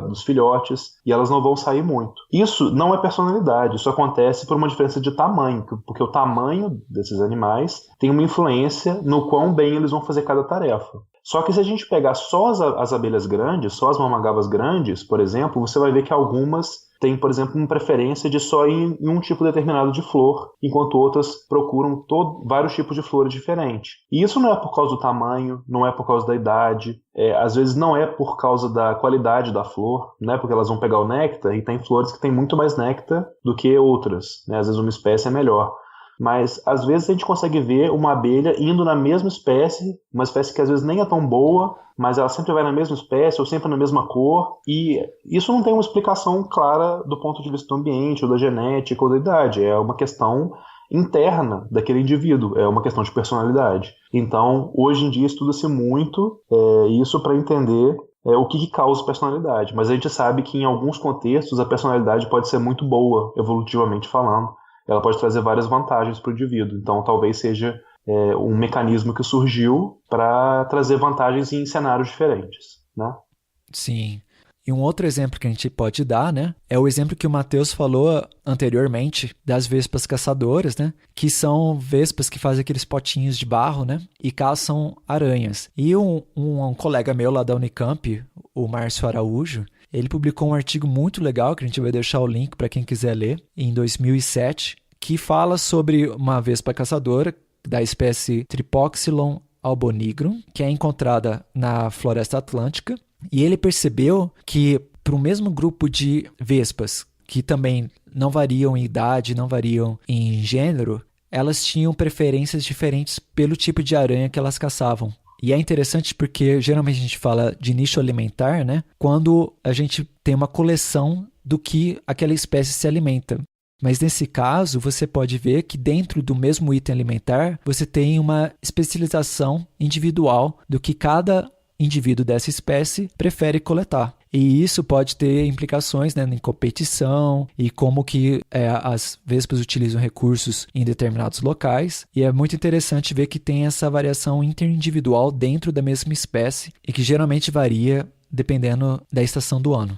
dos filhotes, e elas não vão sair muito. Isso não é personalidade, isso acontece por uma diferença de tamanho, porque o tamanho desses animais tem uma influência no quão bem eles vão fazer cada tarefa. Só que se a gente pegar só as abelhas grandes, só as mamangavas grandes, por exemplo, você vai ver que algumas têm, por exemplo, uma preferência de só ir em um tipo determinado de flor, enquanto outras procuram vários tipos de flores diferentes. E isso não é por causa do tamanho, não é por causa da idade, às vezes não é por causa da qualidade da flor, né? Porque elas vão pegar o néctar e tem flores que têm muito mais néctar do que outras, né? Às vezes uma espécie é melhor. Mas, às vezes, a gente consegue ver uma abelha indo na mesma espécie, uma espécie que às vezes nem é tão boa, mas ela sempre vai na mesma espécie ou sempre na mesma cor, e isso não tem uma explicação clara do ponto de vista do ambiente, ou da genética, ou da idade. É uma questão interna daquele indivíduo, é uma questão de personalidade. Então, hoje em dia, estuda-se muito isso para entender o que causa personalidade. Mas a gente sabe que, em alguns contextos, a personalidade pode ser muito boa, evolutivamente falando. Ela pode trazer várias vantagens para o indivíduo. Então, talvez seja um mecanismo que surgiu para trazer vantagens em cenários diferentes, né? Sim. E um outro exemplo que a gente pode dar, né, é o exemplo que o Matheus falou anteriormente das vespas caçadoras, né, que são vespas que fazem aqueles potinhos de barro, né, e caçam aranhas. E um colega meu lá da Unicamp, o Márcio Araújo, ele publicou um artigo muito legal, que a gente vai deixar o link para quem quiser ler, em 2007, que fala sobre uma vespa caçadora da espécie Tripoxylon albonigrum, que é encontrada na floresta atlântica. E ele percebeu que para o mesmo grupo de vespas, que também não variam em idade, não variam em gênero, elas tinham preferências diferentes pelo tipo de aranha que elas caçavam. E é interessante porque geralmente a gente fala de nicho alimentar, né? Quando a gente tem uma coleção do que aquela espécie se alimenta. Mas nesse caso, você pode ver que dentro do mesmo item alimentar, você tem uma especialização individual do que cada indivíduo dessa espécie prefere coletar. E isso pode ter implicações, né, em competição e como que as vespas utilizam recursos em determinados locais. E é muito interessante ver que tem essa variação interindividual dentro da mesma espécie e que geralmente varia dependendo da estação do ano.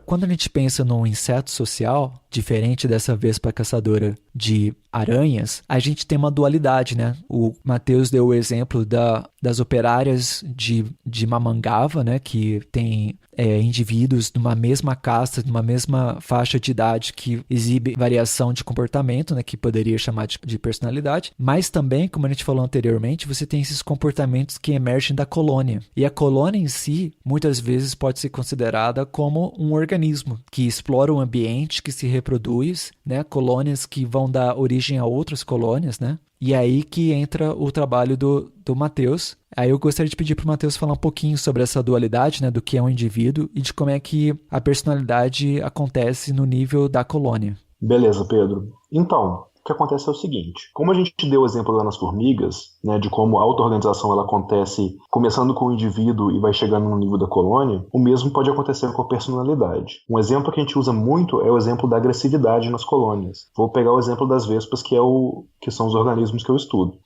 Quando a gente pensa num inseto social, diferente dessa vespa caçadora de aranhas, a gente tem uma dualidade, né? O Matheus deu o exemplo das operárias de Mamangava, né? Que tem indivíduos numa mesma casta, numa mesma faixa de idade que exibe variação de comportamento, né? Que poderia chamar de personalidade. Mas também, como a gente falou anteriormente, você tem esses comportamentos que emergem da colônia. E a colônia em si, muitas vezes, pode ser considerada como um organismo que explora o ambiente, que se reproduz, né? Colônias que vão dar origem a outras colônias, né? E aí que entra o trabalho do Matheus. Aí eu gostaria de pedir para o Matheus falar um pouquinho sobre essa dualidade, né, do que é um indivíduo e de como é que a personalidade acontece no nível da colônia. Beleza, Pedro. Então, o que acontece é o seguinte, como a gente deu o exemplo lá nas formigas, né, de como a auto-organização ela acontece começando com o indivíduo e vai chegando no nível da colônia, o mesmo pode acontecer com a personalidade. Um exemplo que a gente usa muito é o exemplo da agressividade nas colônias. Vou pegar o exemplo das vespas, que são os organismos que eu estudo.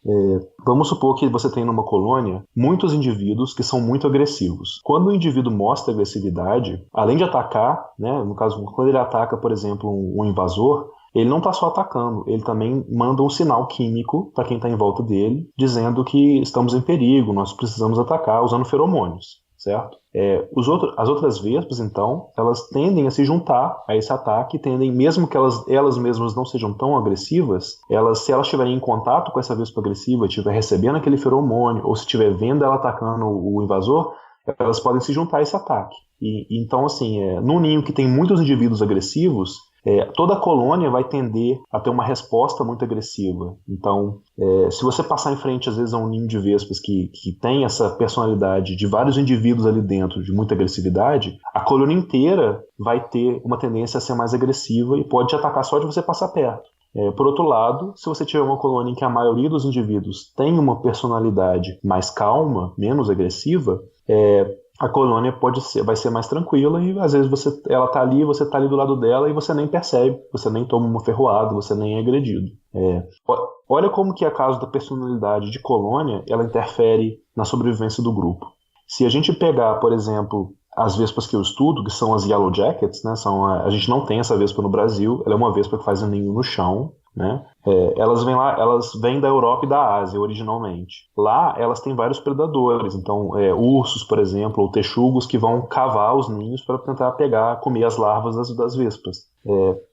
Vamos supor que você tem numa colônia muitos indivíduos que são muito agressivos. Quando o indivíduo mostra agressividade, além de atacar, né, no caso, quando ele ataca, por exemplo, um invasor, ele não está só atacando, ele também manda um sinal químico para quem está em volta dele, dizendo que estamos em perigo, nós precisamos atacar, usando feromônios, certo? As outras vespas, então, elas tendem a se juntar a esse ataque, mesmo que elas mesmas não sejam tão agressivas, se elas estiverem em contato com essa vespa agressiva, estiver recebendo aquele feromônio, ou se estiver vendo ela atacando o invasor, elas podem se juntar a esse ataque. Então, assim, num ninho que tem muitos indivíduos agressivos, toda a colônia vai tender a ter uma resposta muito agressiva. Então, se você passar em frente, às vezes, a um ninho de vespas que tem essa personalidade de vários indivíduos ali dentro, de muita agressividade, a colônia inteira vai ter uma tendência a ser mais agressiva e pode te atacar só de você passar perto. Por outro lado, se você tiver uma colônia em que a maioria dos indivíduos tem uma personalidade mais calma, menos agressiva, a colônia vai ser mais tranquila e às vezes ela está ali, você está ali do lado dela e você nem percebe, você nem toma uma ferroada, você nem é agredido. Olha como que a causa da personalidade de colônia, ela interfere na sobrevivência do grupo. Se a gente pegar, por exemplo, as vespas que eu estudo, que são as Yellow Jackets, né, a gente não tem essa vespa no Brasil, ela é uma vespa que faz um ninho no chão, né? Elas vêm da Europa e da Ásia originalmente. Lá elas têm vários predadores, então ursos, por exemplo, ou texugos que vão cavar os ninhos para tentar comer as larvas das vespas.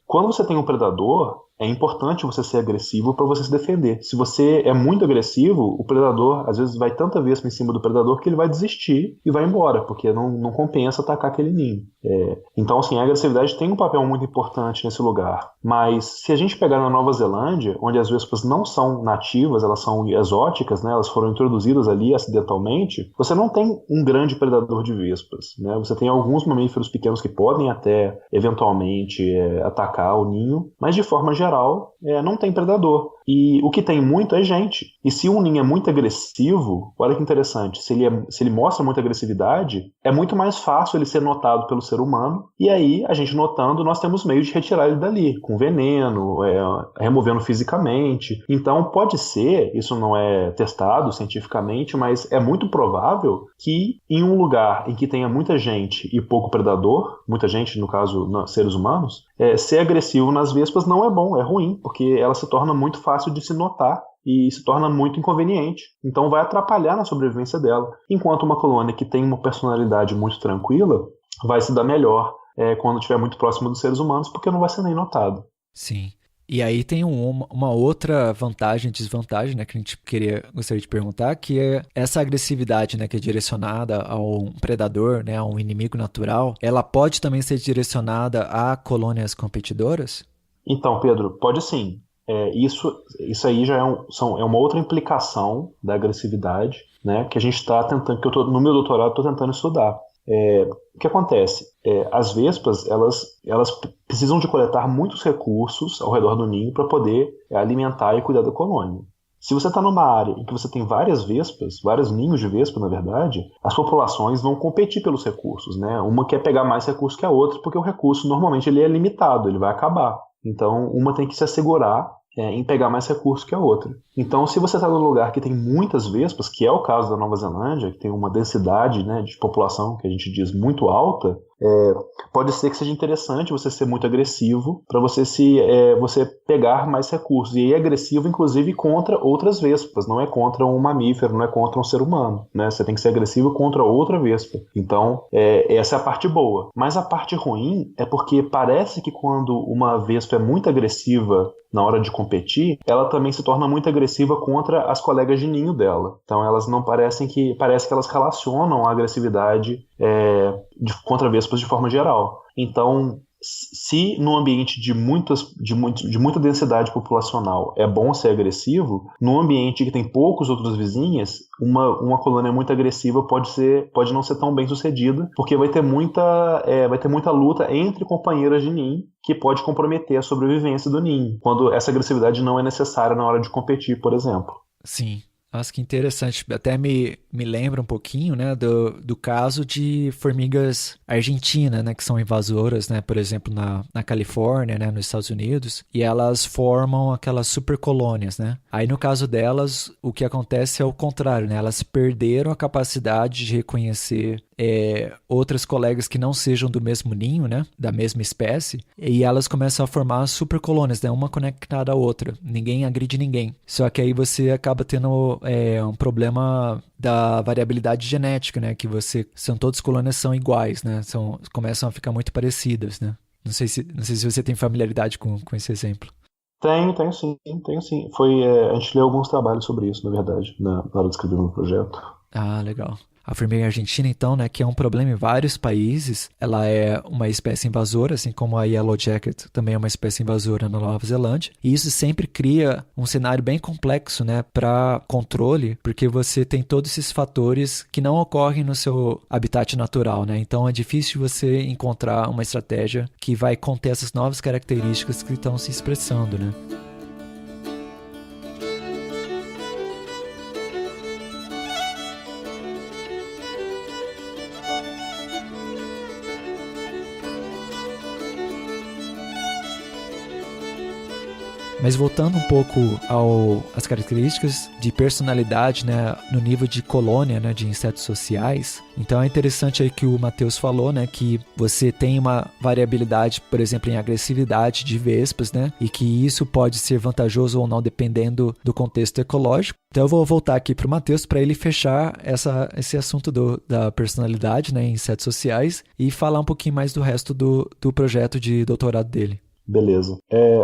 Quando você tem um predador, é importante você ser agressivo para você se defender. Se você é muito agressivo, o predador, às vezes, vai tanta vespa em cima do predador que ele vai desistir e vai embora, porque não compensa atacar aquele ninho. Então, assim, a agressividade tem um papel muito importante nesse lugar. Mas se a gente pegar na Nova Zelândia, onde as vespas não são nativas, elas são exóticas, né, elas foram introduzidas ali acidentalmente, você não tem um grande predador de vespas, né? Você tem alguns mamíferos pequenos que podem até, eventualmente, atacar o ninho, mas de forma geral, não tem predador. E o que tem muito é gente. E se um ninho é muito agressivo, olha que interessante, se ele mostra muita agressividade, é muito mais fácil ele ser notado pelo ser humano, e aí, a gente notando, nós temos meios de retirar ele dali, com veneno, removendo fisicamente. Então, pode ser, isso não é testado cientificamente, mas é muito provável que em um lugar em que tenha muita gente e pouco predador, muita gente, no caso, seres humanos, ser agressivo nas vespas não é bom, é ruim, porque ela se torna muito fácil de se notar e se torna muito inconveniente. Então vai atrapalhar na sobrevivência dela. Enquanto uma colônia que tem uma personalidade muito tranquila vai se dar melhor quando estiver muito próximo dos seres humanos, porque não vai ser nem notado. Sim. E aí tem uma outra vantagem e desvantagem, né, que a gente gostaria de perguntar, que é essa agressividade, né, que é direcionada a um predador, né, a um inimigo natural, ela pode também ser direcionada a colônias competidoras? Então, Pedro, pode sim. Isso aí já é uma outra implicação da agressividade, né, que a gente está tentando, que no meu doutorado estou tentando estudar. O que acontece? As vespas, elas precisam de coletar muitos recursos ao redor do ninho para poder alimentar e cuidar da colônia. Se você está numa área em que você tem várias vespas, vários ninhos de vespa, na verdade, as populações vão competir pelos recursos, né? Uma quer pegar mais recursos que a outra, porque o recurso, normalmente, ele é limitado, ele vai acabar. Então, uma tem que se assegurar em pegar mais recursos que a outra. Então, se você está num lugar que tem muitas vespas, que é o caso da Nova Zelândia, que tem uma densidade, né, de população que a gente diz muito alta, pode ser que seja interessante você ser muito agressivo para você pegar mais recursos. E agressivo, inclusive, contra outras vespas, não é contra um mamífero, não é contra um ser humano, né? Você tem que ser agressivo contra outra vespa. Então, essa é a parte boa. Mas a parte ruim é porque parece que quando uma vespa é muito agressiva na hora de competir, ela também se torna muito agressiva contra as colegas de ninho dela. Então elas não parece que elas relacionam a agressividade contra vespas de forma geral. Então, se no ambiente de muita densidade populacional é bom ser agressivo, no ambiente que tem poucos outros vizinhos, uma colônia muito agressiva pode não ser tão bem sucedida, porque vai ter muita luta entre companheiras de ninho, que pode comprometer a sobrevivência do ninho, quando essa agressividade não é necessária na hora de competir, por exemplo. Sim. Nossa, que interessante. Até me lembra um pouquinho, né, do caso de formigas argentinas, né, que são invasoras, né, por exemplo, na Califórnia, né, nos Estados Unidos, e elas formam aquelas supercolônias, né. Aí, no caso delas, o que acontece é o contrário, né, elas perderam a capacidade de reconhecer outras colegas que não sejam do mesmo ninho, né, da mesma espécie, e elas começam a formar supercolônias, né, uma conectada à outra. Ninguém agride ninguém. Só que aí você acaba tendo um problema da variabilidade genética, né, que todas as colônias são iguais, né, começam a ficar muito parecidas, né. Não sei se você tem familiaridade com esse exemplo. Tenho sim. A gente leu alguns trabalhos sobre isso, na verdade, na hora de escrever o meu projeto. Ah, legal. A formiga argentina, então, né, que é um problema em vários países, ela é uma espécie invasora, assim como a Yellow Jacket também é uma espécie invasora na Nova Zelândia. E isso sempre cria um cenário bem complexo, né, para controle, porque você tem todos esses fatores que não ocorrem no seu habitat natural, né? Então é difícil você encontrar uma estratégia que vai conter essas novas características que estão se expressando, né? Mas voltando um pouco às características de personalidade, né, no nível de colônia, né, de insetos sociais, então é interessante aí que o Matheus falou, né, que você tem uma variabilidade, por exemplo, em agressividade de vespas, né, e que isso pode ser vantajoso ou não dependendo do contexto ecológico. Então eu vou voltar aqui para o Matheus para ele fechar esse assunto da personalidade, né, em insetos sociais e falar um pouquinho mais do resto do projeto de doutorado dele. Beleza.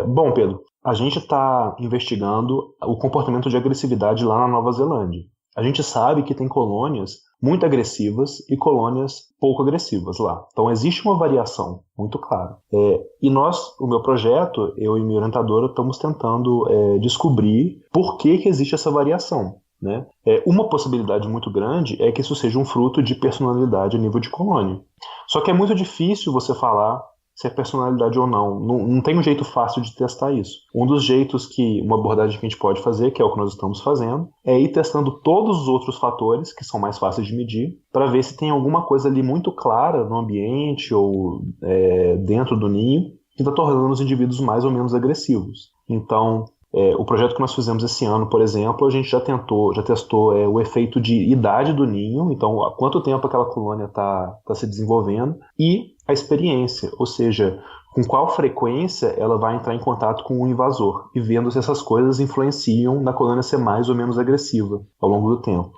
Bom, Pedro, a gente está investigando o comportamento de agressividade lá na Nova Zelândia. A gente sabe que tem colônias muito agressivas e colônias pouco agressivas lá. Então existe uma variação muito clara. E o meu projeto, eu e minha orientadora, estamos tentando descobrir por que existe essa variação, né? Uma possibilidade muito grande é que isso seja um fruto de personalidade a nível de colônia. Só que é muito difícil você falar se é personalidade ou não. Não tem um jeito fácil de testar isso. Um dos jeitos uma abordagem que a gente pode fazer, que é o que nós estamos fazendo, é ir testando todos os outros fatores, que são mais fáceis de medir, para ver se tem alguma coisa ali muito clara no ambiente ou dentro do ninho, que está tornando os indivíduos mais ou menos agressivos. Então, o projeto que nós fizemos esse ano, por exemplo, a gente já testou o efeito de idade do ninho, então há quanto tempo aquela colônia está se desenvolvendo, e a experiência, ou seja, com qual frequência ela vai entrar em contato com o invasor, e vendo se essas coisas influenciam na colônia ser mais ou menos agressiva ao longo do tempo.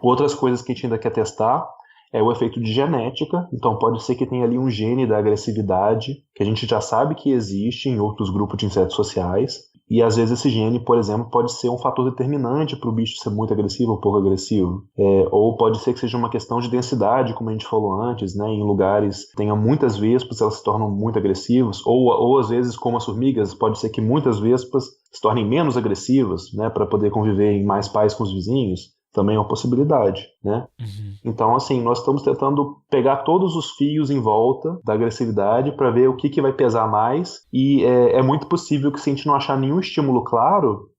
Outras coisas que a gente ainda quer testar é o efeito de genética, então pode ser que tenha ali um gene da agressividade, que a gente já sabe que existe em outros grupos de insetos sociais, e às vezes esse gene, por exemplo, pode ser um fator determinante para o bicho ser muito agressivo ou pouco agressivo. Ou pode ser que seja uma questão de densidade, como a gente falou antes, né? Em lugares que tenha muitas vespas, elas se tornam muito agressivas, ou às vezes, como as formigas, pode ser que muitas vespas se tornem menos agressivas, né? Para poder conviver em mais paz com os vizinhos. Também é uma possibilidade, né? Uhum. Então, assim, nós estamos tentando pegar todos os fios em volta da agressividade para ver o que vai pesar mais, e é muito possível que, se a gente não achar nenhum estímulo claro,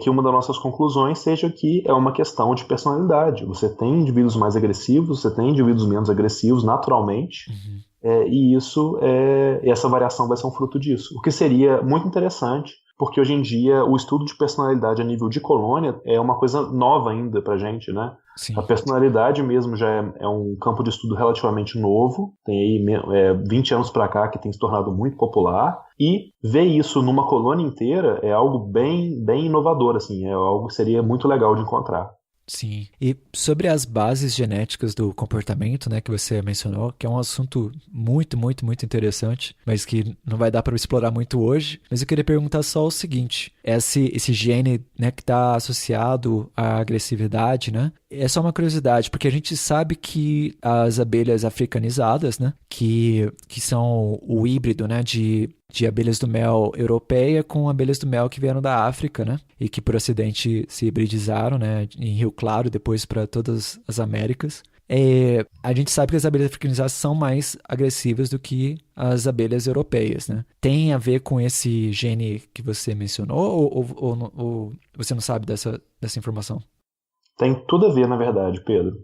que uma das nossas conclusões seja que é uma questão de personalidade. Você tem indivíduos mais agressivos, você tem indivíduos menos agressivos, naturalmente, e essa variação vai ser um fruto disso. O que seria muito interessante, porque hoje em dia o estudo de personalidade a nível de colônia é uma coisa nova ainda pra gente, né? Sim. A personalidade mesmo já é um campo de estudo relativamente novo, tem aí 20 anos para cá que tem se tornado muito popular, e ver isso numa colônia inteira é algo bem, bem inovador, assim, é algo que seria muito legal de encontrar. Sim. E sobre as bases genéticas do comportamento, né, que você mencionou, que é um assunto muito, muito, muito interessante, mas que não vai dar para explorar muito hoje. Mas eu queria perguntar só o seguinte: esse gene, né, que está associado à agressividade, né, é só uma curiosidade, porque a gente sabe que as abelhas africanizadas, né, que são o híbrido, né, de abelhas do mel europeia com abelhas do mel que vieram da África, né? E que por acidente se hibridizaram, né? Em Rio Claro, depois para todas as Américas. A gente sabe que as abelhas africanizadas são mais agressivas do que as abelhas europeias, né? Tem a ver com esse gene que você mencionou ou você não sabe dessa informação? Tem tudo a ver, na verdade, Pedro.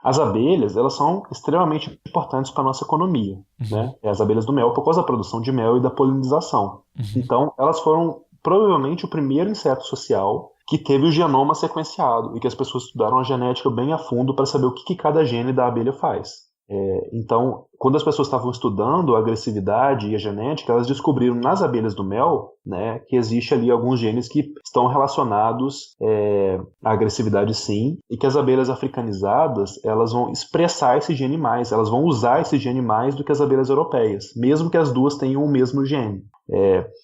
As abelhas, elas são extremamente importantes para a nossa economia, né? As abelhas do mel, por causa da produção de mel e da polinização. Então, elas foram provavelmente o primeiro inseto social que teve o genoma sequenciado e que as pessoas estudaram a genética bem a fundo para saber o que cada gene da abelha faz. Então, quando as pessoas estavam estudando a agressividade e a genética, elas descobriram nas abelhas do mel, né, que existe ali alguns genes que estão relacionados à agressividade, sim, e que as abelhas africanizadas, elas vão expressar esse gene mais, elas vão usar esse gene mais do que as abelhas europeias, mesmo que as duas tenham o mesmo gene.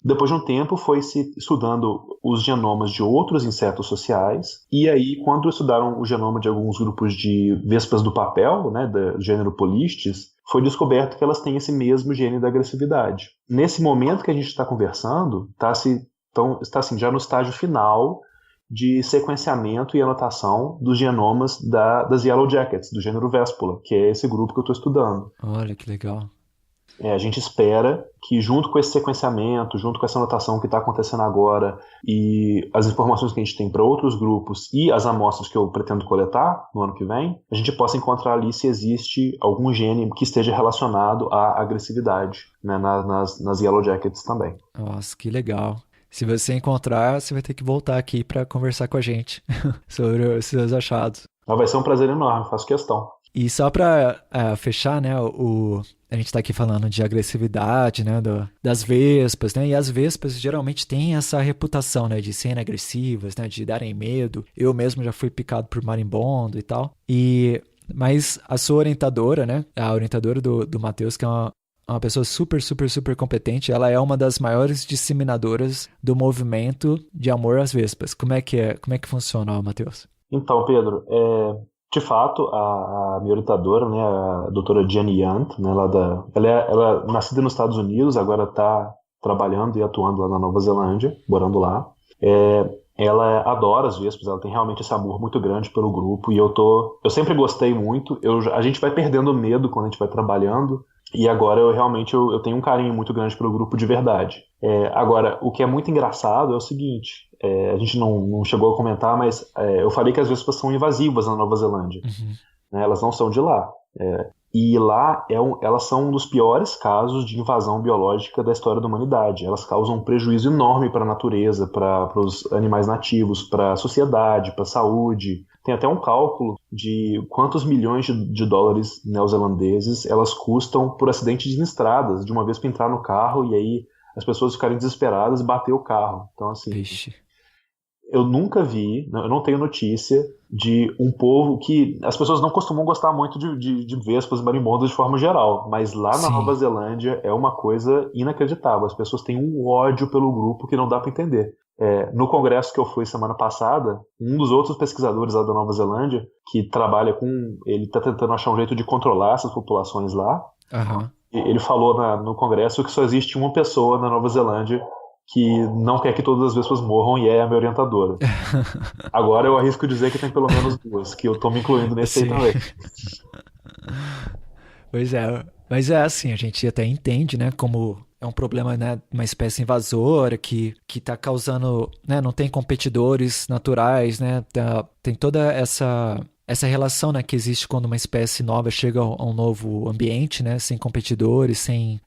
Depois de um tempo foi-se estudando os genomas de outros insetos sociais, e aí quando estudaram o genoma de alguns grupos de vespas do papel, né, do gênero Polistes, foi descoberto que elas têm esse mesmo gene da agressividade. Nesse momento que a gente está conversando, está assim, já no estágio final de sequenciamento e anotação dos genomas das Yellow Jackets, do gênero Vespula, que é esse grupo que eu estou estudando. Olha, que legal. A gente espera que junto com esse sequenciamento, junto com essa anotação que está acontecendo agora e as informações que a gente tem para outros grupos e as amostras que eu pretendo coletar no ano que vem, a gente possa encontrar ali se existe algum gene que esteja relacionado à agressividade, né, nas Yellow Jackets também. Nossa, que legal. Se você encontrar, você vai ter que voltar aqui para conversar com a gente sobre os seus achados. Vai ser um prazer enorme, faço questão. E só para fechar, né, a gente está aqui falando de agressividade, né, das vespas, né, e as vespas geralmente têm essa reputação, né, de serem agressivas, né, de darem medo. Eu mesmo já fui picado por marimbondo e tal. Mas a sua orientadora, né, a orientadora do Matheus, que é uma pessoa super, super, super competente, ela é uma das maiores disseminadoras do movimento de amor às vespas. Como é que funciona, Matheus? Então, Pedro, de fato, a minha orientadora, né, a doutora Jenny Yant, né, ela é nascida nos Estados Unidos, agora está trabalhando e atuando lá na Nova Zelândia, morando lá. Ela adora as vespas, ela tem realmente esse amor muito grande pelo grupo, e eu sempre gostei muito. A gente vai perdendo medo quando a gente vai trabalhando, e agora eu tenho um carinho muito grande pelo grupo de verdade. Agora, o que é muito engraçado é o seguinte, a gente não chegou a comentar, mas eu falei que as vespas são invasivas na Nova Zelândia. Né, elas não são de lá. E lá elas são um dos piores casos de invasão biológica da história da humanidade. Elas causam um prejuízo enorme para a natureza, para os animais nativos, para a sociedade, para a saúde. Tem até um cálculo de quantos milhões de dólares neozelandeses elas custam por acidentes de estradas, de uma vez para entrar no carro e aí as pessoas ficarem desesperadas e bater o carro. Então, assim, Vixe. Eu nunca vi, eu não tenho notícia de um povo que... As pessoas não costumam gostar muito de vespas e marimbondas de forma geral, mas lá na Nova Zelândia é uma coisa inacreditável. As pessoas têm um ódio pelo grupo que não dá para entender. No congresso que eu fui semana passada, um dos outros pesquisadores lá da Nova Zelândia, que trabalha ele está tentando achar um jeito de controlar essas populações lá. Ele falou no congresso que só existe uma pessoa na Nova Zelândia que não quer que todas as vespas morram e é a minha orientadora. Agora eu arrisco dizer que tem pelo menos duas, que eu tô me incluindo nesse aí também. Pois é, mas é assim, a gente até entende, né, como é um problema, né, uma espécie invasora que tá causando, né, não tem competidores naturais, né, tem toda essa essa relação, né, que existe quando uma espécie nova chega a um novo ambiente, né, sem competidores, sem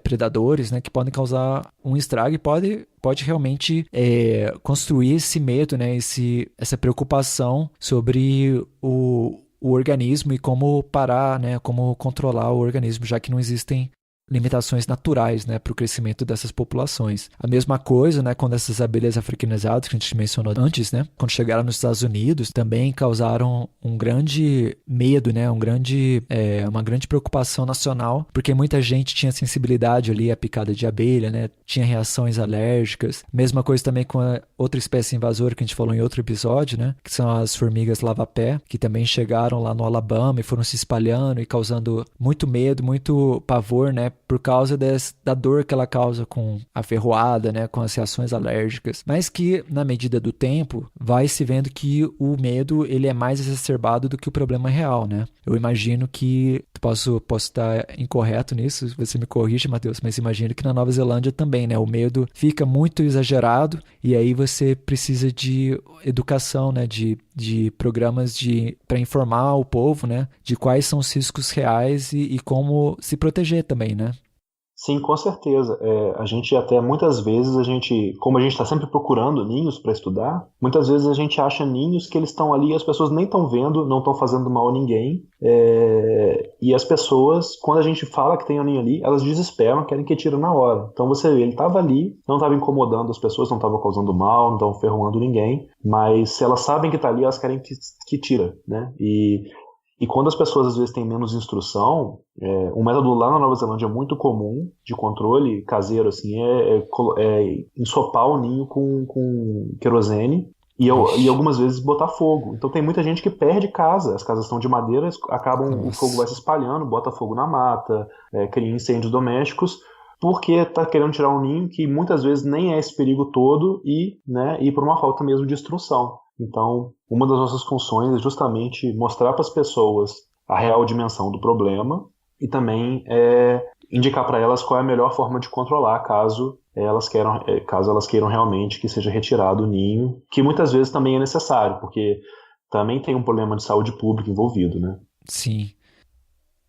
predadores, né, que podem causar um estrago e pode realmente construir esse medo, né, essa preocupação sobre o organismo e como parar, né, como controlar o organismo, já que não existem limitações naturais, né, para o crescimento dessas populações. A mesma coisa, né, quando essas abelhas africanizadas que a gente mencionou antes, né, quando chegaram nos Estados Unidos, também causaram um grande medo, né, uma grande preocupação nacional, porque muita gente tinha sensibilidade ali à picada de abelha, né, tinha reações alérgicas. Mesma coisa também com a outra espécie invasora que a gente falou em outro episódio, né, que são as formigas lava-pé, que também chegaram lá no Alabama e foram se espalhando e causando muito medo, muito pavor, né, por causa da dor que ela causa com a ferroada, né, com as reações alérgicas, mas que na medida do tempo vai se vendo que o medo ele é mais exacerbado do que o problema real, né? Eu imagino que posso estar incorreto nisso, você me corrige, Matheus, mas imagino que na Nova Zelândia também, né, o medo fica muito exagerado e aí você precisa de educação, né, de programas para informar o povo, né, de quais são os riscos reais e como se proteger também, né? Sim, com certeza. A gente até, muitas vezes, como a gente está sempre procurando ninhos para estudar, muitas vezes a gente acha ninhos que eles estão ali e as pessoas nem estão vendo, não estão fazendo mal a ninguém. E as pessoas, quando a gente fala que tem um ninho ali, elas desesperam, querem que tire na hora. Então você vê, ele estava ali, não estava incomodando as pessoas, não estava causando mal, não estava ferroando ninguém, mas se elas sabem que está ali, elas querem que tira, né? E quando as pessoas às vezes têm menos instrução, um método lá na Nova Zelândia muito comum de controle caseiro assim, é ensopar o ninho com querosene e algumas vezes botar fogo. Então tem muita gente que perde casa, as casas estão de madeira, o fogo vai se espalhando, bota fogo na mata, cria incêndios domésticos, porque está querendo tirar um ninho que muitas vezes nem é esse perigo todo e por uma falta mesmo de instrução. Então, uma das nossas funções é justamente mostrar para as pessoas a real dimensão do problema e também indicar para elas qual é a melhor forma de controlar caso elas queiram realmente que seja retirado o ninho, que muitas vezes também é necessário, porque também tem um problema de saúde pública envolvido, né? Sim.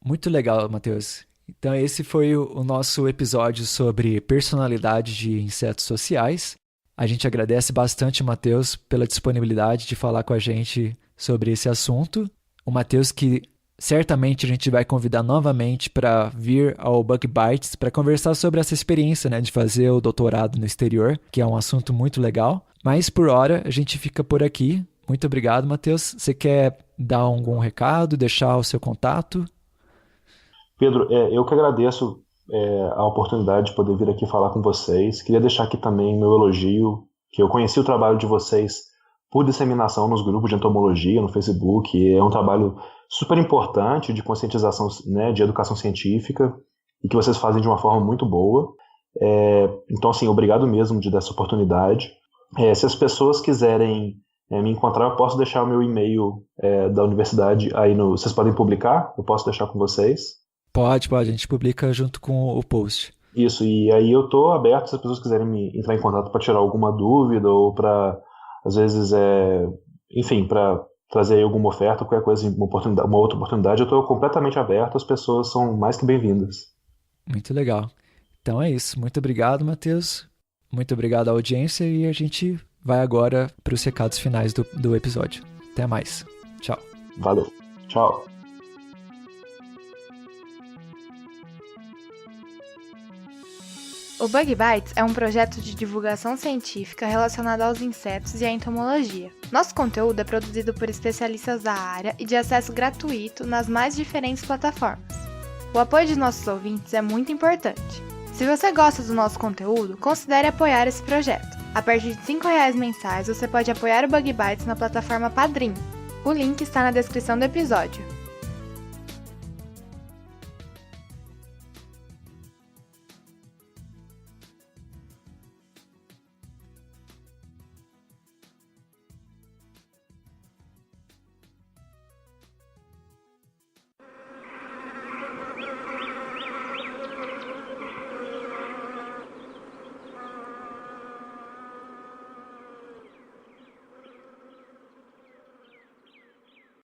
Muito legal, Matheus. Então esse foi o nosso episódio sobre personalidade de insetos sociais. A gente agradece bastante o Matheus pela disponibilidade de falar com a gente sobre esse assunto. O Matheus que certamente a gente vai convidar novamente para vir ao Bug Bites para conversar sobre essa experiência, né, de fazer o doutorado no exterior, que é um assunto muito legal. Mas por hora a gente fica por aqui. Muito obrigado, Matheus. Você quer dar algum recado, deixar o seu contato? Pedro, eu que agradeço a oportunidade de poder vir aqui falar com vocês. Queria deixar aqui também meu elogio, que eu conheci o trabalho de vocês por disseminação nos grupos de entomologia, no Facebook. É um trabalho super importante de conscientização, né, de educação científica, e que vocês fazem de uma forma muito boa. Então, assim, obrigado mesmo de dar essa oportunidade. Se as pessoas quiserem me encontrar, eu posso deixar o meu e-mail da universidade aí vocês podem publicar? Eu posso deixar com vocês? Pode, a gente publica junto com o post. Isso, e aí eu tô aberto se as pessoas quiserem entrar em contato para tirar alguma dúvida ou para, às vezes, para trazer aí alguma oferta, qualquer coisa, uma outra oportunidade, eu tô completamente aberto, as pessoas são mais que bem-vindas. Muito legal. Então é isso. Muito obrigado, Matheus. Muito obrigado à audiência e a gente vai agora para os recados finais do episódio. Até mais. Tchau. Valeu. Tchau. O Bug Bites é um projeto de divulgação científica relacionado aos insetos e à entomologia. Nosso conteúdo é produzido por especialistas da área e de acesso gratuito nas mais diferentes plataformas. O apoio de nossos ouvintes é muito importante. Se você gosta do nosso conteúdo, considere apoiar esse projeto. A partir de R$5 mensais, você pode apoiar o Bug Bites na plataforma Padrim. O link está na descrição do episódio.